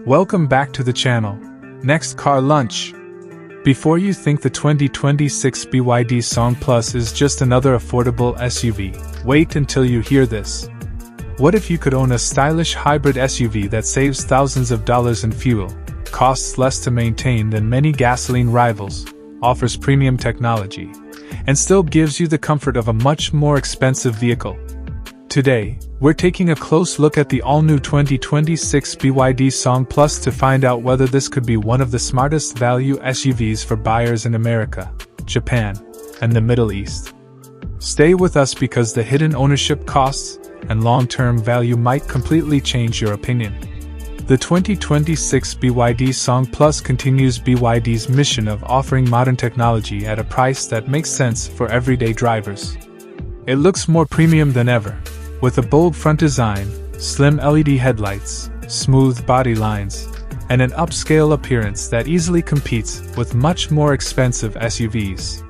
Welcome back to the channel. Next car lunch. Before you think the 2026 BYD Song Plus is just another affordable SUV, wait until you hear this. What if you could own a stylish hybrid SUV that saves thousands of dollars in fuel, costs less to maintain than many gasoline rivals, offers premium technology, and still gives you the comfort of a much more expensive vehicle? Today, we're taking a close look at the all-new 2026 BYD Song Plus to find out whether this could be one of the smartest value SUVs for buyers in America, Japan, and the Middle East. Stay with us because the hidden ownership costs and long-term value might completely change your opinion. The 2026 BYD Song Plus continues BYD's mission of offering modern technology at a price that makes sense for everyday drivers. It looks more premium than ever, with a bold front design, slim LED headlights, smooth body lines, and an upscale appearance that easily competes with much more expensive SUVs.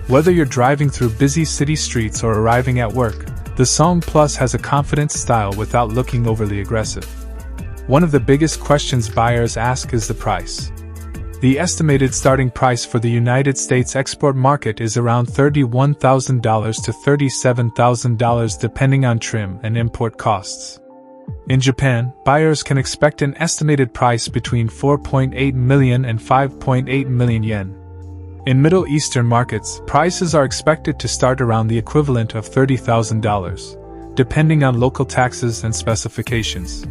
Whether you're driving through busy city streets or arriving at work, the Song Plus has a confident style without looking overly aggressive. One of the biggest questions buyers ask is the price. The estimated starting price for the United States export market is around $31,000 to $37,000 depending on trim and import costs. In Japan, buyers can expect an estimated price between 4.8 million and 5.8 million yen. In Middle Eastern markets, prices are expected to start around the equivalent of $30,000, depending on local taxes and specifications.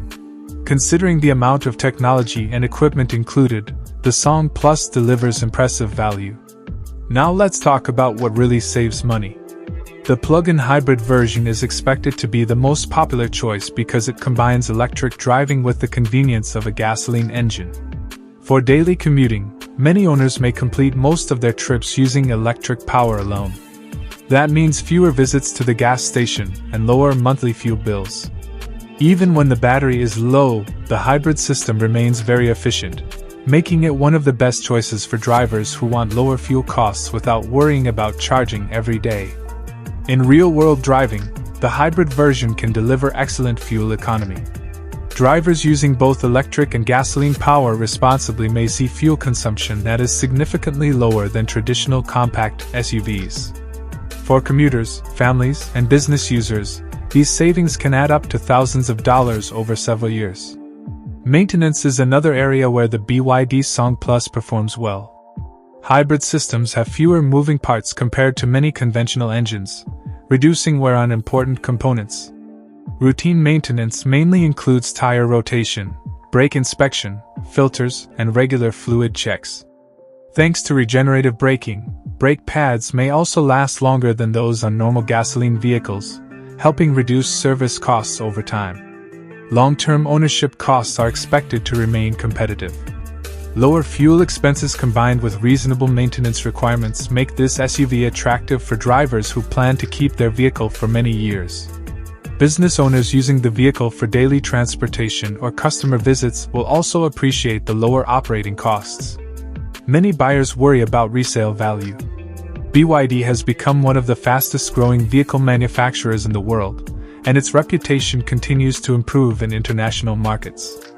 Considering the amount of technology and equipment included, the Song Plus delivers impressive value. Now let's talk about what really saves money. The plug-in hybrid version is expected to be the most popular choice because it combines electric driving with the convenience of a gasoline engine. For daily commuting, many owners may complete most of their trips using electric power alone. That means fewer visits to the gas station and lower monthly fuel bills. Even when the battery is low, the hybrid system remains very efficient, making it one of the best choices for drivers who want lower fuel costs without worrying about charging every day. In real-world driving, the hybrid version can deliver excellent fuel economy. Drivers using both electric and gasoline power responsibly may see fuel consumption that is significantly lower than traditional compact SUVs. For commuters, families, and business users, these savings can add up to thousands of dollars over several years. Maintenance is another area where the BYD Song Plus performs well. Hybrid systems have fewer moving parts compared to many conventional engines, reducing wear on important components. Routine maintenance mainly includes tire rotation, brake inspection, filters, and regular fluid checks. Thanks to regenerative braking, brake pads may also last longer than those on normal gasoline vehicles, helping reduce service costs over time. Long-term ownership costs are expected to remain competitive. Lower fuel expenses combined with reasonable maintenance requirements make this SUV attractive for drivers who plan to keep their vehicle for many years. Business owners using the vehicle for daily transportation or customer visits will also appreciate the lower operating costs. Many buyers worry about resale value. BYD has become one of the fastest-growing vehicle manufacturers in the world, and its reputation continues to improve in international markets.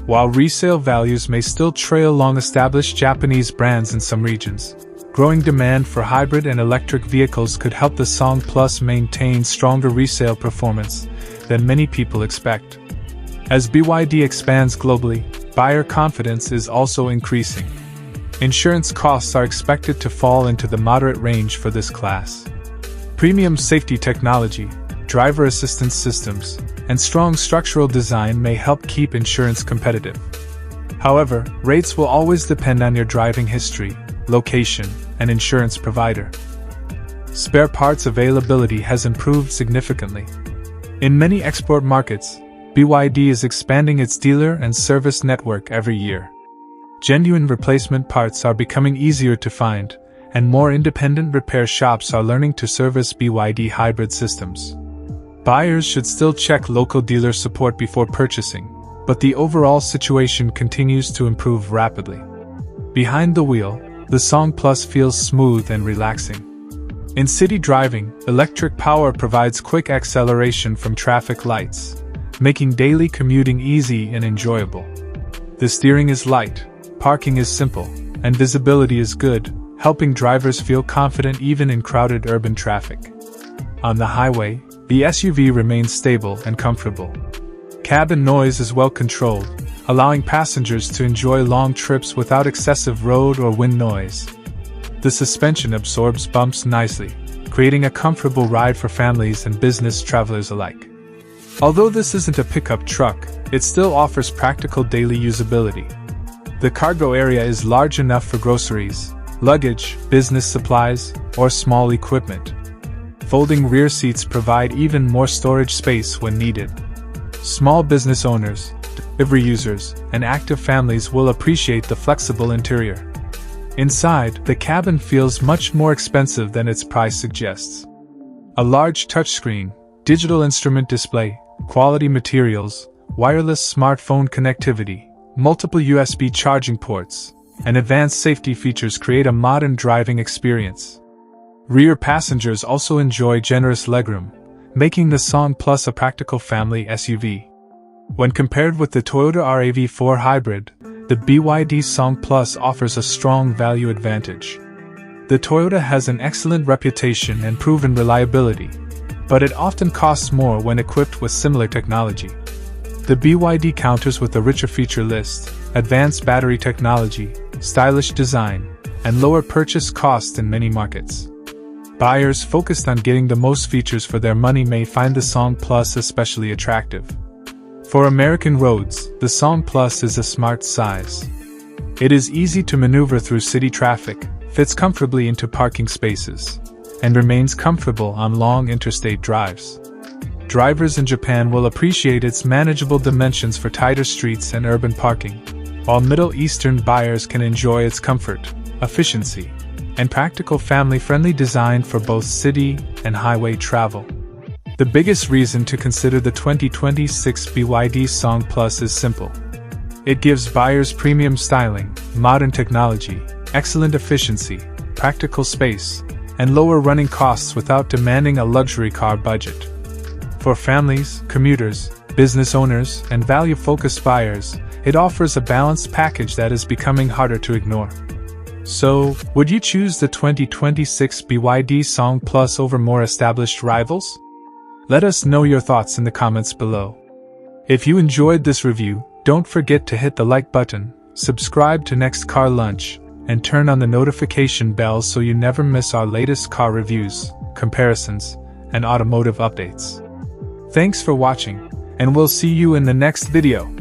While resale values may still trail long-established Japanese brands in some regions, growing demand for hybrid and electric vehicles could help the Song Plus maintain stronger resale performance than many people expect. As BYD expands globally, buyer confidence is also increasing. Insurance costs are expected to fall into the moderate range for this class. Premium safety technology, driver assistance systems, and strong structural design may help keep insurance competitive. However, rates will always depend on your driving history, location, and insurance provider. Spare parts availability has improved significantly. In many export markets, BYD is expanding its dealer and service network every year. Genuine replacement parts are becoming easier to find, and more independent repair shops are learning to service BYD hybrid systems. Buyers should still check local dealer support before purchasing, but the overall situation continues to improve rapidly. Behind the wheel, the Song Plus feels smooth and relaxing. In city driving, electric power provides quick acceleration from traffic lights, making daily commuting easy and enjoyable. The steering is light, parking is simple, and visibility is good, helping drivers feel confident even in crowded urban traffic. On the highway, the SUV remains stable and comfortable. Cabin noise is well controlled, allowing passengers to enjoy long trips without excessive road or wind noise. The suspension absorbs bumps nicely, creating a comfortable ride for families and business travelers alike. Although this isn't a pickup truck, it still offers practical daily usability. The cargo area is large enough for groceries, luggage, business supplies, or small equipment. Folding rear seats provide even more storage space when needed. Small business owners, delivery users, and active families will appreciate the flexible interior. Inside, the cabin feels much more expensive than its price suggests. A large touchscreen, digital instrument display, quality materials, wireless smartphone connectivity, multiple USB charging ports, and advanced safety features create a modern driving experience. Rear passengers also enjoy generous legroom, making the Song Plus a practical family SUV. When compared with the Toyota RAV4 Hybrid, the BYD Song Plus offers a strong value advantage. The Toyota has an excellent reputation and proven reliability, but it often costs more when equipped with similar technology. The BYD counters with a richer feature list, advanced battery technology, stylish design, and lower purchase costs in many markets. Buyers focused on getting the most features for their money may find the Song Plus especially attractive. For American roads, the Song Plus is a smart size. It is easy to maneuver through city traffic, fits comfortably into parking spaces, and remains comfortable on long interstate drives. Drivers in Japan will appreciate its manageable dimensions for tighter streets and urban parking, while Middle Eastern buyers can enjoy its comfort, efficiency, and practical family-friendly design for both city and highway travel. The biggest reason to consider the 2026 BYD Song Plus is simple. It gives buyers premium styling, modern technology, excellent efficiency, practical space, and lower running costs without demanding a luxury car budget. For families, commuters, business owners, and value-focused buyers, it offers a balanced package that is becoming harder to ignore. So, would you choose the 2026 BYD Song Plus over more established rivals? Let us know your thoughts in the comments below. If you enjoyed this review, don't forget to hit the like button, subscribe to Next Car Lunch, and turn on the notification bell so you never miss our latest car reviews, comparisons, and automotive updates. Thanks for watching, and we'll see you in the next video.